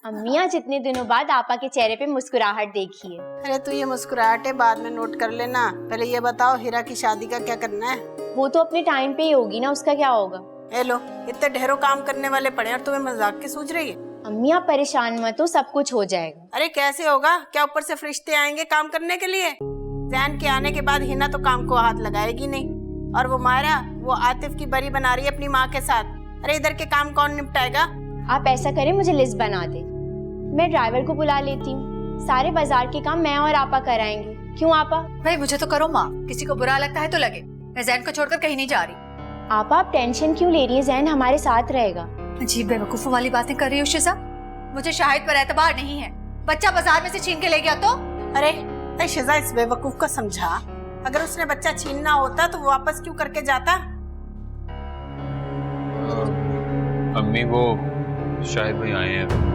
अम्मी आज इतने दिनों बाद आपा के चेहरे पे मुस्कुराहट देखी है। अरे तू ये मुस्कुराहट है बाद में नोट कर लेना, पहले ये बताओ हीरा की शादी का क्या करना है? वो तो अपने टाइम पे ही होगी ना, उसका क्या होगा। ए लो, इतने ढेरों काम करने वाले पड़े और तुम्हें मजाक की सूझ रही है? अम्मी आप परेशान मत हो, सब कुछ हो जाएगा। अरे कैसे होगा? क्या ऊपर से फरिश्ते आएंगे काम करने के लिए? जैन के आने के बाद हिना तो काम को हाथ लगाएगी नहीं, और वो मायरा वो आतिफ की बरी बना रही है अपनी माँ के साथ। अरे इधर के काम कौन निपटाएगा? आप ऐसा करें, मुझे लिस्ट बना दे, मैं ड्राइवर को बुला लेती हूँ, सारे बाजार के काम मैं और आपा कराएंगे। क्यों आपा? भाई मुझे तो करो माँ, किसी को बुरा लगता है तो लगे, मैं जैन को छोड़कर कहीं नहीं जा रही। आपा आप टेंशन क्यों ले रही है, जैन हमारे साथ रहेगा। अजीब बेवकूफों वाली बातें कर रही हो शिजा, मुझे शाहिद पर एतबार नहीं है। बच्चा बाजार में से छीन के ले गया तो? अरे शिजा इस बेवकूफ को समझा, अगर उसने बच्चा छीनना होता तो वो वापस क्यों करके जाता? अम्मी वो शाहिद भाई आए हैं।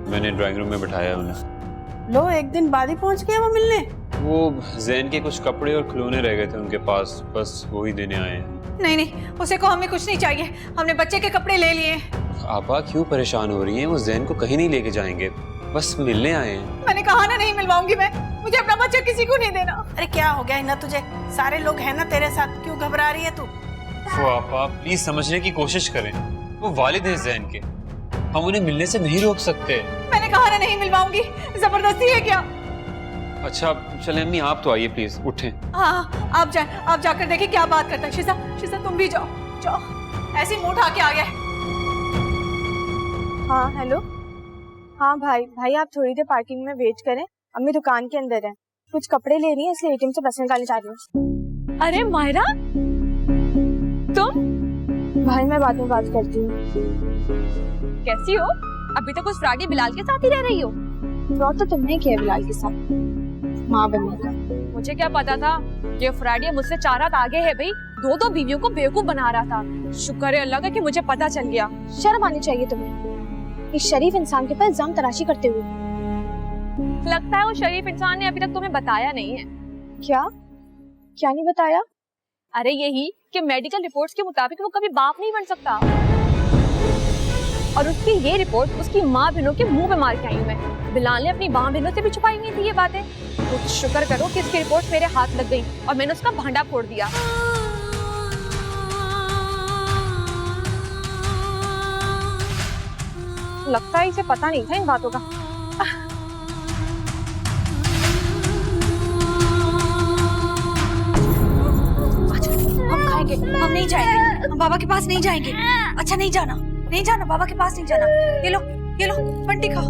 मैंने ड्राइंग रूम में बिठाया उन्हें। लो, एक दिन बाद ही पहुंच गया वो मिलने? वो जैन के कुछ कपड़े और खिलौने रह गए थे उनके पास, बस वही देने आए हैं। नहीं नहीं, उसे को हमें कुछ नहीं चाहिए, हमने बच्चे के कपड़े ले लिए। आपा क्यों परेशान हो रही हैं? वो जैन को कहीं नहीं लेके जाएंगे, बस मिलने आए हैं। मैंने कहा ना नहीं मिलवाऊंगी मैं, मुझे अपना बच्चा किसी को नहीं देना। अरे क्या हो गया हिना तुझे? सारे लोग हैं ना तेरे साथ, क्यों घबरा रही है तू? वो आपा प्लीज समझने की कोशिश करें, वो वालिद हैं जैन के, हम उन्हें मिलने से नहीं रोक सकते। मैंने कहा ना नहीं मिलवाऊंगी, जबरदस्ती है क्या? अच्छा चले अम्मी आप तो आइए प्लीज, उठें। हाँ आप जाए, आप जाकर देखिए क्या बात करता है। शिजा शिजा तुम भी जाओ जाओ, ऐसी मुंह उठा के आ गया। हाँ हेलो। हाँ भाई आप थोड़ी देर पार्किंग में वेट करें, अम्मी दुकान के अंदर है, कुछ कपड़े ले रही हैं इसलिए एटीएम से पैसे निकालने जा रही हूँ। अरे मायरा तुम? भाई मैं बाद में बात करती हूँ। कैसी हो? अभी तक उस फ्राडी बिलाल के साथ ही रह रही हो? फ्रॉड तो तुमने किया बिलाल के साथ, माँ बनने का। मुझे क्या पता था ये फ्राडी मुझसे 4 हाथ आगे है भाई, 2 बीवियों को बेवकूफ बना रहा था। शुक्र है अल्लाह का कि मुझे पता चल गया। शर्म आनी चाहिए तुम्हें इस शरीफ इंसान के पास इल्जाम तराशी करते हुए। लगता है वो शरीफ इंसान ने अभी तक तुम्हें बताया नहीं है। क्या नहीं बताया? अरे यही कि मेडिकल रिपोर्ट्स के मुताबिक वो कभी बाप नहीं बन सकता, और उसकी ये रिपोर्ट उसकी माँ बहनों के मुंह पे मार के आई हूँ मैं। बिलाल ने अपनी माँ बहनों से भी छुपाई हुई थी ये बातें, तो शुक्र करो कि इसकी रिपोर्ट मेरे हाथ लग गई और मैंने उसका भांडा फोड़ दिया। लगता है इसे पता नहीं था इन बातों का। हम खाएंगे, हम नहीं जाएंगे, हम बाबा के पास नहीं जाएंगे। अच्छा नहीं जाना बाबा के पास नहीं जाना। ये लो बंटी खाओ।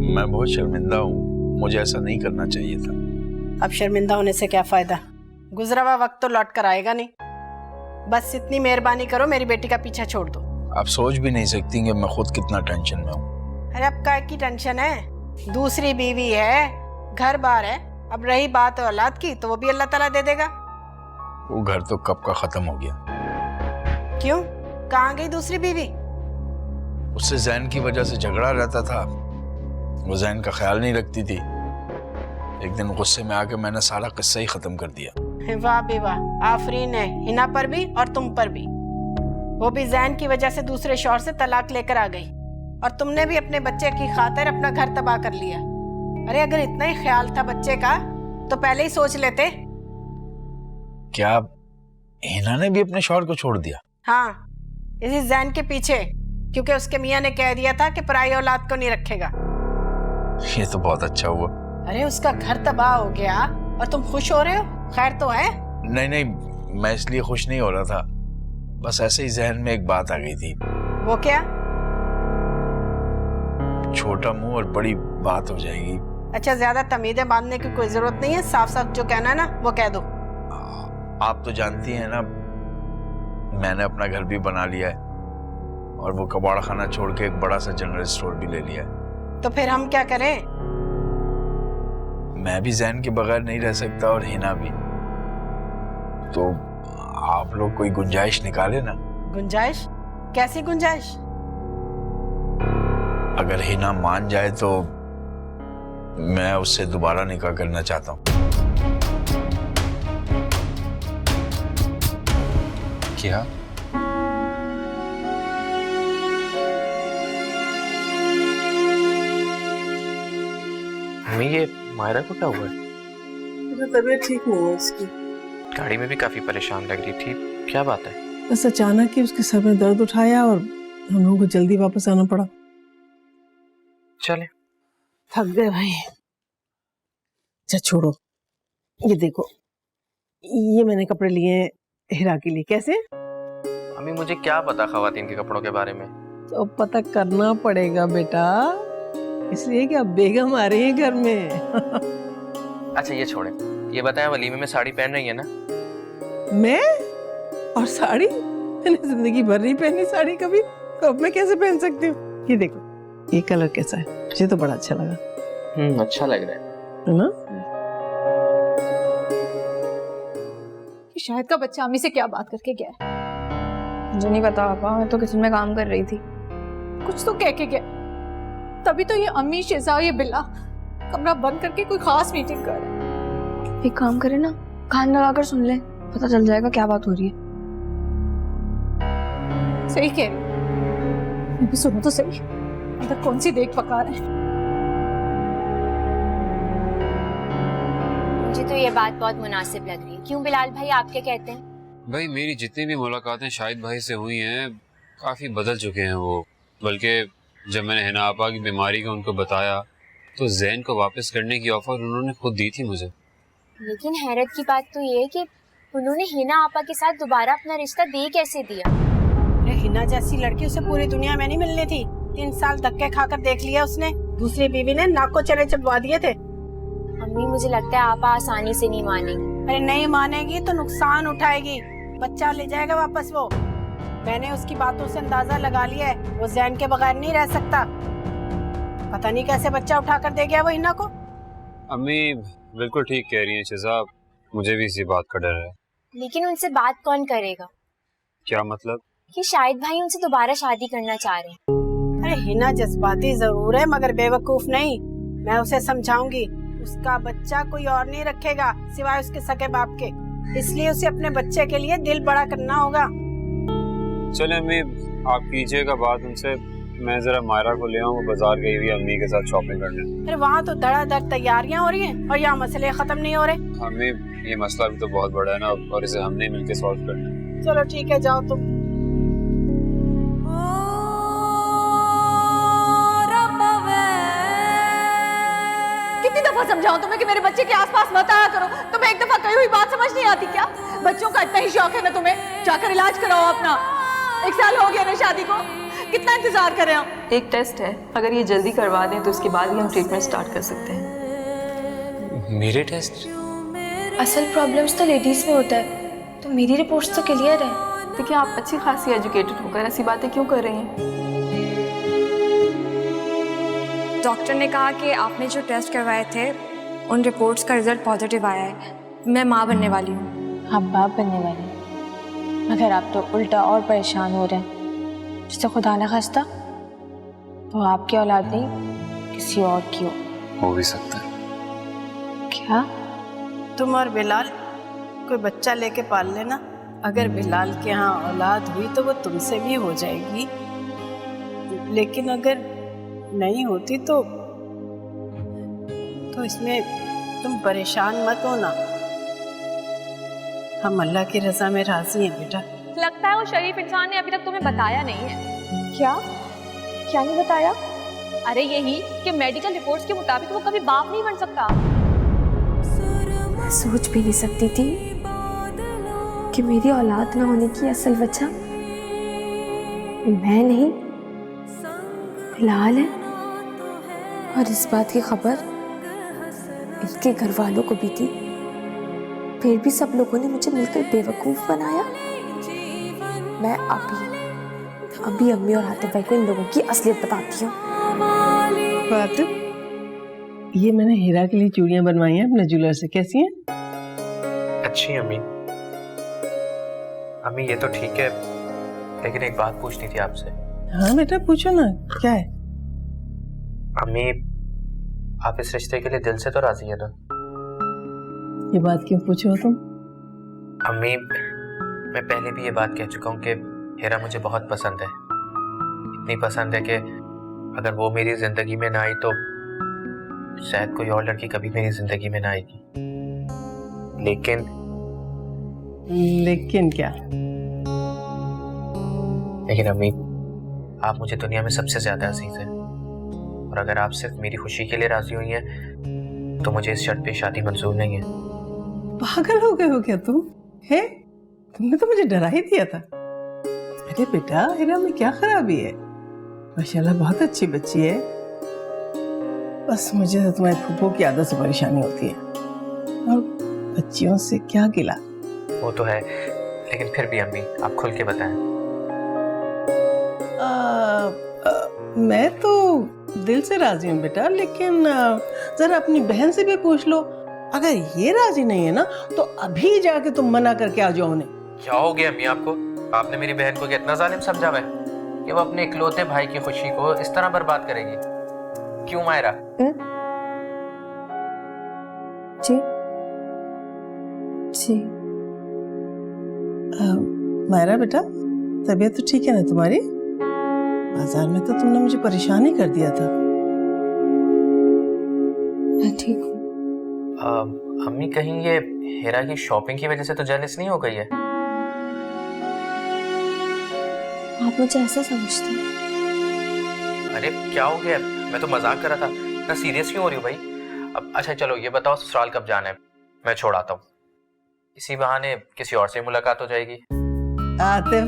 मैं बहुत शर्मिंदा हूँ, मुझे ऐसा नहीं करना चाहिए था। अब शर्मिंदा होने से क्या फायदा? गुजरा हुआ वक्त तो लौट कर आएगा नहीं। बस इतनी मेहरबानी करो, मेरी बेटी का पीछा छोड़ दो। आप सोच भी नहीं सकती कि मैं खुद कितना टेंशन में हूँ। अरे अब काय की टेंशन है? दूसरी बीवी है, घर बार है। अब रही बात औलाद की तो वो भी अल्लाह ताला दे देगा। वो घर तो कब का खत्म हो गया। क्यों? कहाँ गई दूसरी बीवी? उससे जैन की वजह से झगड़ा रहता था, वो जैन का ख्याल नहीं रखती थी। एक दिन गुस्से में आके मैंने सारा किस्सा ही खत्म कर दिया। वाह बे वाह, आफरीन है हिना पर भी और तुम पर भी। वो भी जैन की वजह से दूसरे शौहर से तलाक लेकर आ गई, और तुमने भी अपने बच्चे की खातिर अपना घर तबाह कर लिया। अरे अगर इतना ही ख्याल था बच्चे का तो पहले ही सोच लेते। क्या हिना ने भी अपने शौहर को छोड़ दिया? हाँ, इसी जैन के पीछे, क्योंकि उसके मियाँ ने कह दिया था कि पराई औलाद को नहीं रखेगा। ये तो बहुत अच्छा हुआ। अरे उसका घर तबाह हो गया और तुम खुश हो रहे हो? खैर तो है? नहीं, मैं इसलिए खुश नहीं हो रहा था, बस ऐसे ही जहन में एक बात आ गई थी। वो क्या? छोटा मुंह और बड़ी बात हो जाएगी। अच्छा, ज्यादा तमीदें बांधने की कोई जरूरत नहीं है, साफ साफ जो कहना है ना वो कह दो। आप तो जानती हैं ना, मैंने अपना घर भी बना लिया है और वो कबाड़ खाना छोड़ के एक बड़ा सा जनरल स्टोर भी ले लिया है। तो फिर हम क्या करें? मैं भी जैन के बगैर नहीं रह सकता और हिना भी, तो आप लोग कोई गुंजाइश निकाले ना। गुंजाइश? कैसी गुंजाइश? अगर हिना मान जाए तो मैं उससे दोबारा निकाह करना चाहता हूँ। क्या? मम्मी, ये मायरा को क्या हुआ है? तबीयत ठीक नहीं है उसकी। गाड़ी में भी काफी परेशान लग रही थी, क्या बात है? बस अचानक ही उसके सर में दर्द उठाया और हम लोगों को जल्दी वापस आना पड़ा। चले। थक गए भाई। अच्छा छोड़ो, ये देखो, ये मैंने कपड़े लिए हैं हिरा के लिए। कैसे? मम्मी, मुझे क्या पता खवातीन के कपड़ों के बारे में? तो पता करना पड़ेगा बेटा, इसलिए कि अब बेगम आ रही है घर में। अच्छा ये छोड़े, ये बताया वलीमे में साड़ी पहन रही है ना? मैं? और साड़ी? मैंने जिंदगी भर नहीं पहनी साड़ी कभी, तो अब मैं कैसे पहन सकती हूँ? ये देखो, ये कलर कैसा है? मुझे तो बड़ा अच्छा लगा। अच्छा लग रहा है ना? कि शायद का बच्चा अम्मी से क्या बात करके गया है। मुझे नहीं पता पापा, मैं तो किचन में काम कर रही थी। कुछ तो कह के गया, तभी तो ये अम्मी, शेजा और ये बिल्ला कमरा बंद करके कोई खास मीटिंग कर रहे हैं। एक काम करे ना, कान लगाकर सुन ले, पता चल जाएगा क्या बात हो रही है। सही कह रही है। मैं भी सुनो तो सही, अंदर कौन सी देख पका रहे हैं। मुझे तो ये बात बहुत मुनासिब लग रही है। क्यों बिलाल भाई, आप क्या कहते हैं? भाई मेरी जितनी भी मुलाकातें शाहिद भाई से हुई हैं काफ़ी बदल चुके हैं वो। बल्कि जब मैंने हिना आपा की बीमारी का उनको बताया तो जैन को वापस करने की ऑफर उन्होंने खुद दी थी मुझे। लेकिन हैरत की बात तो ये है कि उन्होंने हिना आपा के साथ दोबारा अपना रिश्ता दे कैसे दिया? अरे हिना जैसी लड़की उसे पूरी दुनिया में नहीं मिलनी थी। 3 साल धक्के खाकर देख लिया उसने। दूसरी बीवी ने नाक को चने चबवा दिए थे। अम्मी, मुझे लगता है आपा आसानी से नहीं मानेंगी। अरे नहीं मानेगी तो नुकसान उठाएगी, बच्चा ले जाएगा वापस वो। मैंने उसकी बातों से अंदाजा लगा लिया है, वो जैन के बगैर नहीं रह सकता। पता नहीं कैसे बच्चा उठा कर दे गया वो हिना को। अम्मी बिल्कुल ठीक कह रही हैं शिजा, मुझे भी इसी बात का डर है। लेकिन उनसे बात कौन करेगा? क्या मतलब? कि शाहिद भाई उनसे दोबारा शादी करना चाह रहे हैं। अरे हिना जज्बाती जरूर है मगर बेवकूफ नहीं। मैं उसे समझाऊंगी, उसका बच्चा कोई और नहीं रखेगा सिवाय उसके सगे बाप के। इसलिए उसे अपने बच्चे के लिए दिल बड़ा करना होगा। चले अम्मी, आप कीजिएगा बात उनसे, मैं जरा मायरा को ले आऊँ, वो बाजार गई हुई अम्मी के साथ शॉपिंग करने। अरे वहाँ तो धड़ाधड़ तैयारियां हो रही हैं और यहाँ मसले खत्म नहीं हो रहे। अम्मी ये मसला भी तो बहुत बड़ा है ना, और इसे हमने मिलकर सॉल्व करना है। चलो ठीक है, जाओ तुम। कितनी दफा समझाऊं तुम्हें कि मेरे बच्चे के आसपास मत आया करो? तुम्हें एक दफा कही हुई बात समझ नहीं आती क्या? बच्चों का इतना ही शौक है ना तुम्हें, जाकर इलाज कराओ अपना। 1 साल हो गया ना शादी को, कितना इंतजार करें हम? एक टेस्ट है, अगर ये जल्दी करवा दें तो उसके बाद ही हम ट्रीटमेंट स्टार्ट कर सकते हैं। मेरे टेस्ट? असल प्रॉब्लम्स तो लेडीज में होता है, तो मेरी रिपोर्ट्स तो क्लियर है। देखिए, आप अच्छी खासी एजुकेटेड होकर ऐसी बातें क्यों कर रही हैं? डॉक्टर ने कहा कि आपने जो टेस्ट करवाए थे उन रिपोर्ट्स का रिजल्ट पॉजिटिव आया है। मैं माँ बनने वाली हूँ। आप बाप बनने वाले हैं, मगर आप तो उल्टा और परेशान हो रहे हैं। जिससे खुदा न खास्ता वो आपकी औलाद नहीं किसी और की हो भी सकता है। क्या? तुम और बिलाल कोई बच्चा लेके पाल लेना। अगर बिलाल के यहाँ औलाद हुई तो वो तुमसे भी हो जाएगी, लेकिन अगर नहीं होती तो इसमें तुम परेशान मत होना। हम अल्लाह की रजा में राजी हैं बेटा। लगता है वो शरीफ इंसान ने अभी तक तुम्हें बताया नहीं है। क्या? क्या नहीं बताया? अरे यही कि मेडिकल रिपोर्ट्स के मुताबिक वो कभी बाप नहीं बन सकता। मैं सोच भी नहीं सकती थी कि मेरी औलाद ना होने की असल वजह मैं नहीं बिलाल है। और इस बात की खबर इनके घर वालों को भी थी, फिर भी सब लोगों ने मुझे मिलकर बेवकूफ बनाया। मैं अभी अम्मी और आतिफ भाई को इन लोगों की असलियत बताती हूँ। ये मैंने हीरा के लिए चूड़ियां बनवाई हैं अपने ज्वेलर से। कैसी हैं? अच्छी अम्मी। अम्मी ये तो ठीक है, लेकिन एक बात पूछनी थी आपसे। हाँ बेटा पूछो ना, क्या है? अम्मी आप इस रिश्ते के लिए दिल से तो राजी है ना? ये बात क्यों पूछो तुम? अम्मी, मैं पहले भी ये बात कह चुका हूँ कि हिरा मुझे बहुत पसंद है। इतनी पसंद है कि अगर वो मेरी जिंदगी में ना आई तो शायद कोई और लड़की कभी मेरी जिंदगी में ना आएगी। लेकिन क्या? लेकिन अम्मी, आप मुझे दुनिया में सबसे ज्यादा अजीज हैं, और अगर आप सिर्फ मेरी खुशी के लिए राजी हुई हैं तो मुझे इस शर्त पे शादी मंजूर नहीं है। पागल हो गए हो क्या तुम? है, तुमने तो मुझे डरा ही दिया था। अरे बेटा, हिरा में क्या खराबी है? माशाल्लाह बहुत अच्छी बच्ची है। बस मुझे तो तुम्हारे फूफो की आदत से परेशानी होती है, और बच्चियों से क्या गिला। वो तो है, लेकिन फिर भी अम्मी आप खुल के बताएं। मैं तो दिल से राजी हूँ बेटा, लेकिन जरा अपनी बहन से भी पूछ लो। अगर ये राजी नहीं है ना तो अभी जाके तुम मना करके आ जाओ उन्हें। क्या हो गया अम्मी आपको? आपने मेरी बहन को कितना जालिम समझा है कि वो अपने इकलौते भाई की खुशी को इस तरह बर्बाद करेगी? क्यों मायरा? जी जी। मायरा बेटा, तबीयत तो ठीक है ना तुम्हारी? बाजार में तो तुमने मुझे परेशान ही कर दिया था। मैं ठीक हूँ। अम्मी, कहीं ये हिरा की शॉपिंग की वजह से तो जेलस नहीं हो गई है? आप मुझे ऐसा समझते हैं? अरे क्या हो गया? मैं तो मजाक कर रहा था, इतना सीरियस क्यों हो रही हो भाई? अब अच्छा चलो ये बताओ, ससुराल कब जाना है? मैं छोड़ आता हूँ, इसी बहाने किसी और से मुलाकात हो जाएगी। आते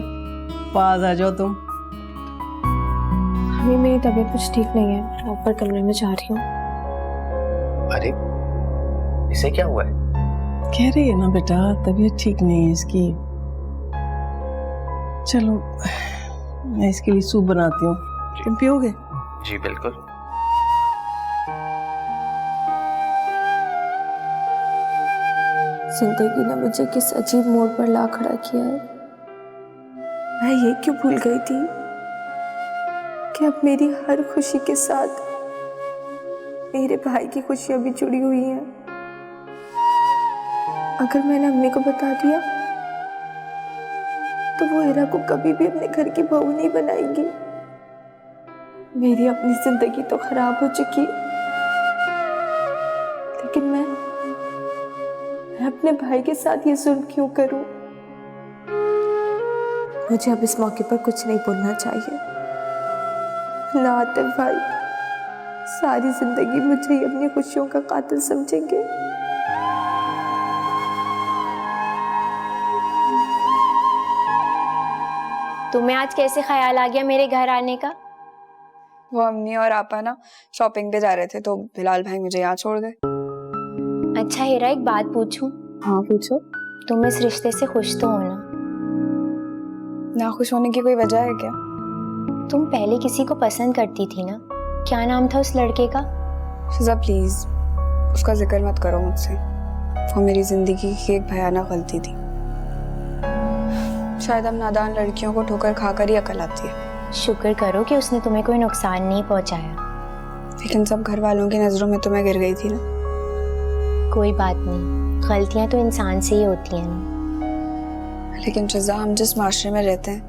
पास आ जाओ तुम। अभी मेरी तबीयत कुछ ठीक नहीं है, मैं ऊपर कमरे में जा रही हूँ। अरे इसे क्या हुआ है? कह रही है ना बेटा, तबीयत ठीक नहीं है इसकी। चलो मैं इसके लिए सूप बनाती हूँ, तुम पियोगे? जी बिल्कुल। जिंदगी ने मुझे किस अजीब मोड़ पर ला खड़ा किया है। मैं ये क्यों भूल गई थी कि अब मेरी हर खुशी के साथ मेरे भाई की खुशियां भी जुड़ी हुई हैं। अगर मैंने अम्मी को बता दिया तो वो हिरा को कभी भी अपने घर की बहू नहीं बनाएंगी। मेरी अपनी जिंदगी तो खराब हो चुकी, लेकिन मैं अपने भाई के साथ ये जुल्म क्यों करूं? मुझे अब इस मौके पर कुछ नहीं बोलना चाहिए। ना आतिफ भाई सारी जिंदगी मुझे ही अपनी खुशियों का कातिल समझेंगे। तुम्हें आज कैसे ख्याल आ गया मेरे घर आने का? वो अम्मी और आपा ना शॉपिंग पे जा रहे थे तो बिलाल भाई मुझे यहाँ छोड़ गए। अच्छा हिरा, एक बात पूछूं? हाँ पूछो। तुम इस रिश्ते से खुश तो हो ना? ना खुश होने की कोई वजह है क्या? तुम पहले किसी को पसंद करती थी ना? क्या नाम था उस लड़के का? फिजा प्लीज उसका जिक्र मत करो मुझसे। वो मेरी जिंदगी की एक भयानक गलती थी। शायद हम नादान लड़कियों को ठोकर खाकर ही अकल आती है। शुक्र करो कि उसने तुम्हें कोई नुकसान नहीं पहुंचाया। लेकिन सब घर वालों की नजरों में तो मैं गिर गई थी ना। कोई बात नहीं, गलतियां तो इंसान से ही होती हैं ना। लेकिन फिजा, हम जिस माशरे में रहते हैं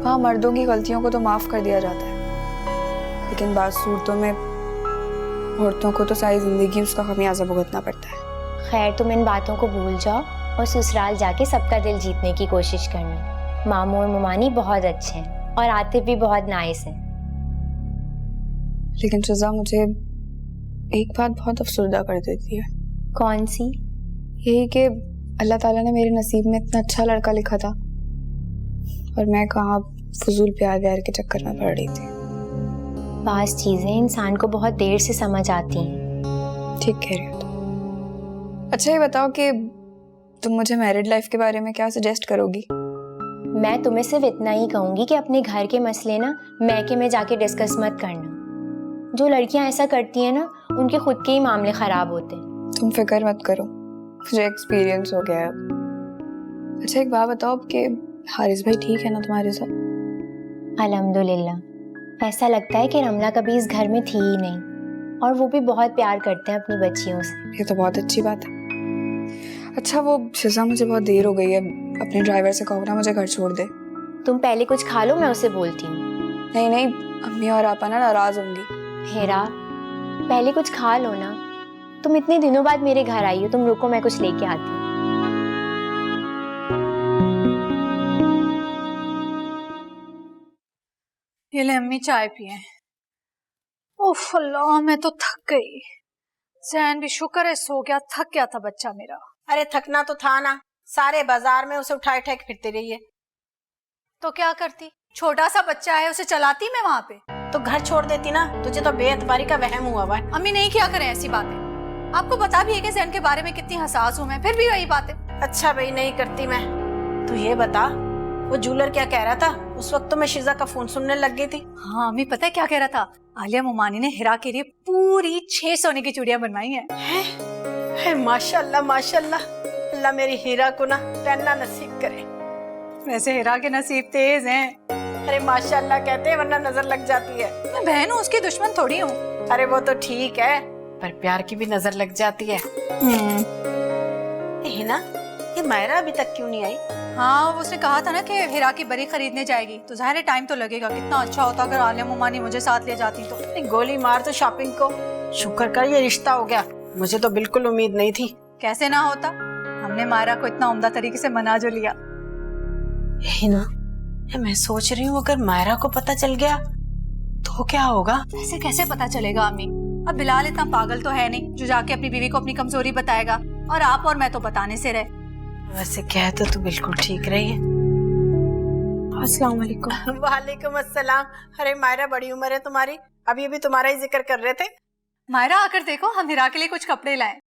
वहाँ मर्दों की गलतियों को तो माफ कर दिया जाता है, लेकिन बात सूरतों में औरतों को तो सारी जिंदगी उसका खमियाजा भुगतना पड़ता है। खैर, तुम इन बातों को भूल जाओ और ससुराल जाके सबका दिल जीतने की कोशिश करना। मामू और मुमानी बहुत अच्छे हैं और आतिफ भी बहुत नाइस हैं। लेकिन फिजा, मुझे एक बात बहुत अफसरदा कर देती है। कौन सी? यही कि अल्लाह ताला ने मेरे नसीब में इतना अच्छा लड़का लिखा था और मैं कहाँ फजूल प्यार व्यार के चक्कर में पड़ रही थी। बास चीजें इंसान को बहुत देर से समझ आती हैं। ठीक कह रही हो तुम। अच्छा ये बताओ कि तुम मुझे मैरिड लाइफ के बारे में क्या सजेस्ट करोगी? मैं तुम्हें सिर्फ इतना ही कहूंगी कि अपने घर के मसले ना मैके में जाके डिस्कस मत करना। जो लड़कियां ऐसा करती हैं ना, उनके खुद के ही मामले खराब होते हैं। तुम फिक्र मत करो, मुझे एक्सपीरियंस हो गया है। अच्छा एक बात बताओ कि हारिस भाई ठीक है ना तुम्हारे साथ? अल्हम्दुलिल्लाह। ऐसा लगता है कि रमला कभी इस घर में थी ही नहीं। और वो भी बहुत प्यार करते हैं अपनी बच्चियों से। ये तो बहुत अच्छी बात है। अच्छा वो शिजा, मुझे बहुत देर हो गई है, अपने ड्राइवर से कहो ना मुझे घर छोड़ दे। तुम पहले कुछ खा लो, मैं उसे बोलती हूँ। नहीं नहीं, अम्मी और आपा ना नाराज होंगी। हेरा, पहले कुछ खा लो ना। तुम इतने दिनों बाद मेरे घर आई हो, तुम रुको, मैं कुछ लेके आती हूँ। ये ले अम्मी चाय पिए। उफ अल्लाह, मैं तो थक गई। जैन भी शुक्र है सो गया, थक गया था बच्चा मेरा। अरे थकना तो था ना, सारे बाजार में उसे उठाए उठाए फिरते रही है। तो क्या करती, छोटा सा बच्चा है, उसे चलाती मैं वहाँ पे। तो घर छोड़ देती ना, तुझे तो बेएतबारी का वहम हुआ हुआ है। अम्मी नहीं किया करें ऐसी बातें। आपको पता भी है कि जैन के बारे में कितनी हसास हूँ मैं, फिर भी वही बातें। अच्छा भाई, नहीं करती मैं। तू ये बता, वो जूलर क्या कह रहा था? उस वक्त तो मैं शिजा का फोन सुनने लग गई थी। हाँ अम्मी, पता है क्या कह रहा था? आलिया मोमानी ने हिरा के लिए पूरी 6 सोने की चूड़ियां बनवाई हैं। है माशाल्लाह माशाल्लाह, अल्लाह मेरी हीरा को ना पहनना नसीब करे। वैसे हिरा के नसीब तेज हैं। अरे माशाल्लाह कहते हैं, वरना नजर लग जाती है। मैं बहन हूँ, उसकी दुश्मन थोड़ी हूँ। अरे वो तो ठीक है, पर प्यार की भी नजर लग जाती है। हिना, ये मायरा अभी तक क्यों नहीं आई? हाँ, उसने कहा था ना कि हिरा की बरी खरीदने जाएगी, तो जाहिर है टाइम तो लगेगा। कितना अच्छा होता अगर आलिया मोमानी मुझे साथ ले जाती तो। गोली मार तो शॉपिंग को। शुक्र कर ये रिश्ता हो गया, मुझे तो बिल्कुल उम्मीद नहीं थी। कैसे ना होता, हमने मायरा को इतना उम्दा तरीके से मना जो लिया। हिना, मैं सोच रही हूँ अगर मायरा को पता चल गया तो क्या होगा? ऐसे कैसे पता चलेगा अम्मी? अब बिलाल इतना पागल तो है नहीं जो जाके अपनी बीवी को अपनी कमजोरी बताएगा, और आप और मैं तो बताने से रहे। वैसे कह तो तू बिल्कुल ठीक रही है। अस्सलाम वालेकुम। वालेकुम अस्सलाम। अरे मायरा, बड़ी उम्र है तुम्हारी, अभी अभी तुम्हारा ही जिक्र कर रहे थे। मायरा आकर देखो, हम हिरा के लिए कुछ कपड़े लाए।